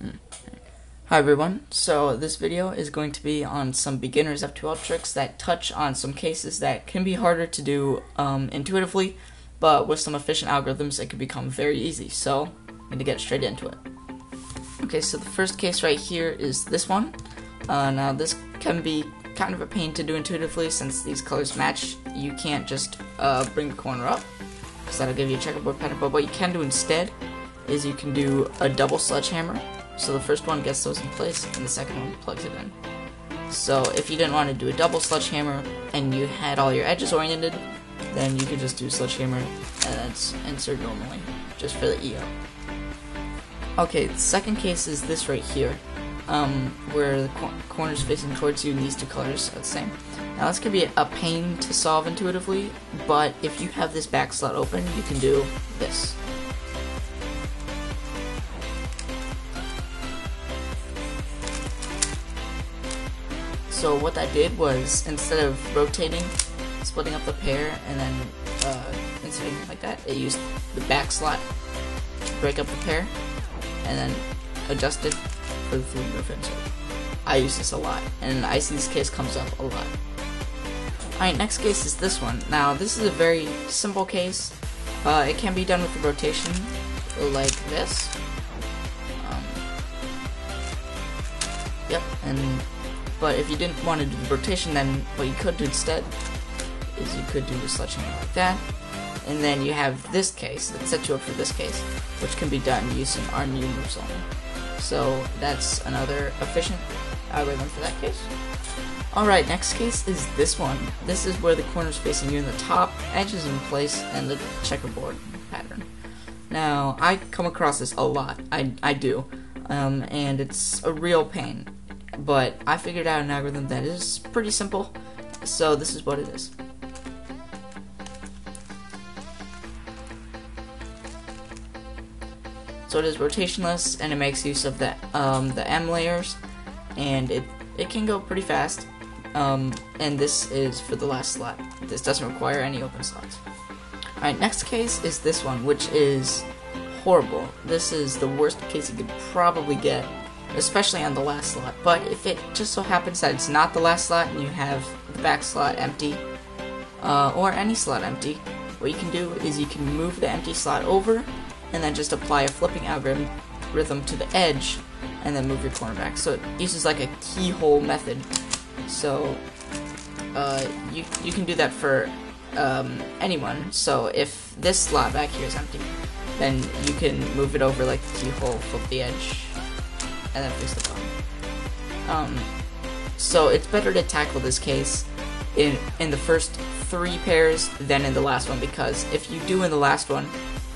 Hi everyone, so this video is going to be on some beginners F2L tricks that touch on some cases that can be harder to do intuitively, but with some efficient algorithms it can become very easy, so I'm going to get straight into it. Okay, so the first case right here is this one. Now this can be kind of a pain to do intuitively since these colors match. You can't just bring the corner up, because that'll give you a checkerboard pattern, but what you can do instead is you can do a double sledgehammer. So the first one gets those in place, and the second one plugs it in. So if you didn't want to do a double sledgehammer, and you had all your edges oriented, then you could just do sledgehammer, and then insert normally, just for the EO. Okay, the second case is this right here, where the corner's facing towards you, and these two colors are the same. Now this can be a pain to solve intuitively, but if you have this back slot open, you can do this. So what that did was, instead of rotating, splitting up the pair, and then inserting like that, it used the back slot to break up the pair, and then adjusted for the 3-move insert. I use this a lot, and I see this case comes up a lot. Alright, next case is this one. Now, this is a very simple case. It can be done with the rotation, like this. But if you didn't want to do the rotation, then what you could do instead is you could do a sledgehammer like that, and then you have this case that sets you up for this case, which can be done using our new moves only. So that's another efficient algorithm for that case. Alright, next case is this one. This is where the corner's facing you in the top, edge is in place, and the checkerboard pattern. Now, I come across this a lot. I do. And it's a real pain. But I figured out an algorithm that is pretty simple, so this is what it is. So it is rotationless, and it makes use of the M layers, and it can go pretty fast. And this is for the last slot. This doesn't require any open slots. Alright, next case is this one, which is horrible. This is the worst case you could probably get, especially on the last slot. But if it just so happens that it's not the last slot and you have the back slot empty, or any slot empty, what you can do is you can move the empty slot over and then just apply a flipping algorithm to the edge and then move your corner back. So it uses like a keyhole method. So you can do that for anyone. So if this slot back here is empty, then you can move it over like the keyhole, flip the edge, and then fix the bottom. So it's better to tackle this case in the first 3 pairs than in the last one, because if you do in the last one,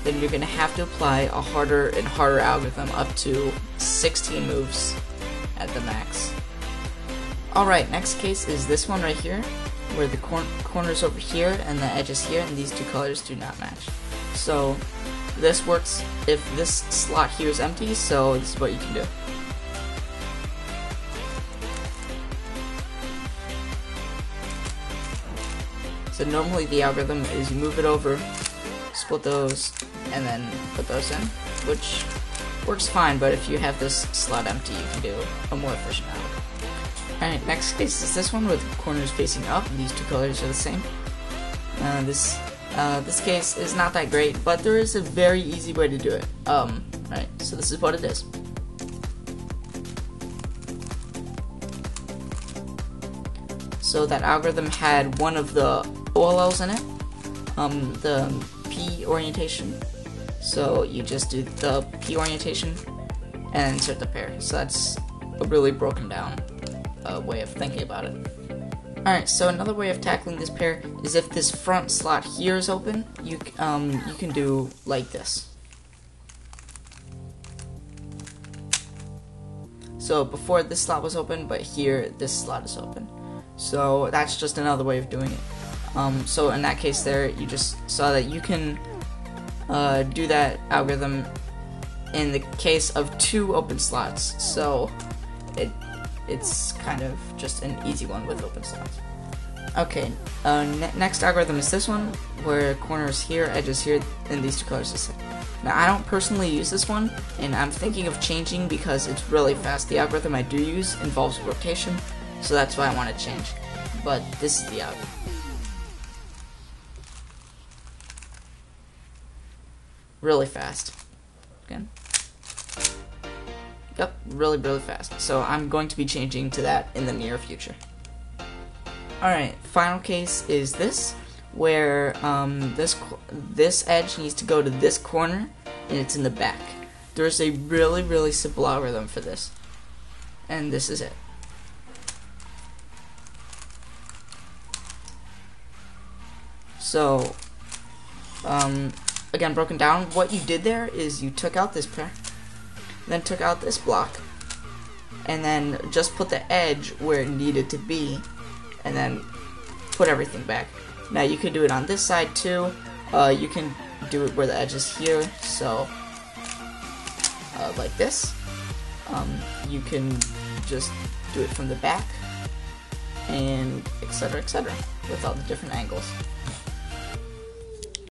then you're going to have to apply a harder and harder algorithm up to 16 moves at the max. Alright, next case is this one right here, where the corner's over here and the edge is here, and these two colors do not match. So this works if this slot here is empty, so this is what you can do. So normally the algorithm is you move it over, split those, and then put those in, which works fine, but if you have this slot empty, you can do a more efficient algorithm. Alright, next case is this one where the corners facing up, and these two colors are the same. This case is not that great, but there is a very easy way to do it. Right, so this is what it is. So that algorithm had one of the OLLs in it, the P orientation. So you just do the P orientation and insert the pair. So that's a really broken down way of thinking about it. Alright, so another way of tackling this pair is if this front slot here is open, you can do like this. So before this slot was open, but here this slot is open. So that's just another way of doing it. So in that case there, you just saw that you can do that algorithm in the case of 2 open slots. So it's kind of just an easy one with open slots. Okay, next algorithm is this one, where corner is here, edge is here, and these two colors are the same. Now, I don't personally use this one, and I'm thinking of changing because it's really fast. The algorithm I do use involves rotation, so that's why I want to change. But this is the algorithm. Really fast. Again. Yep, really, really fast. So I'm going to be changing to that in the near future. Alright, final case is this, where this edge needs to go to this corner, and it's in the back. There's a really, really simple algorithm for this, and this is it. So, again, broken down, what you did there is you took out this pair, then took out this block, and then just put the edge where it needed to be, and then put everything back. Now you can do it on this side too. You can do it where the edge is here, so like this. You can just do it from the back, and etc., etc., with all the different angles.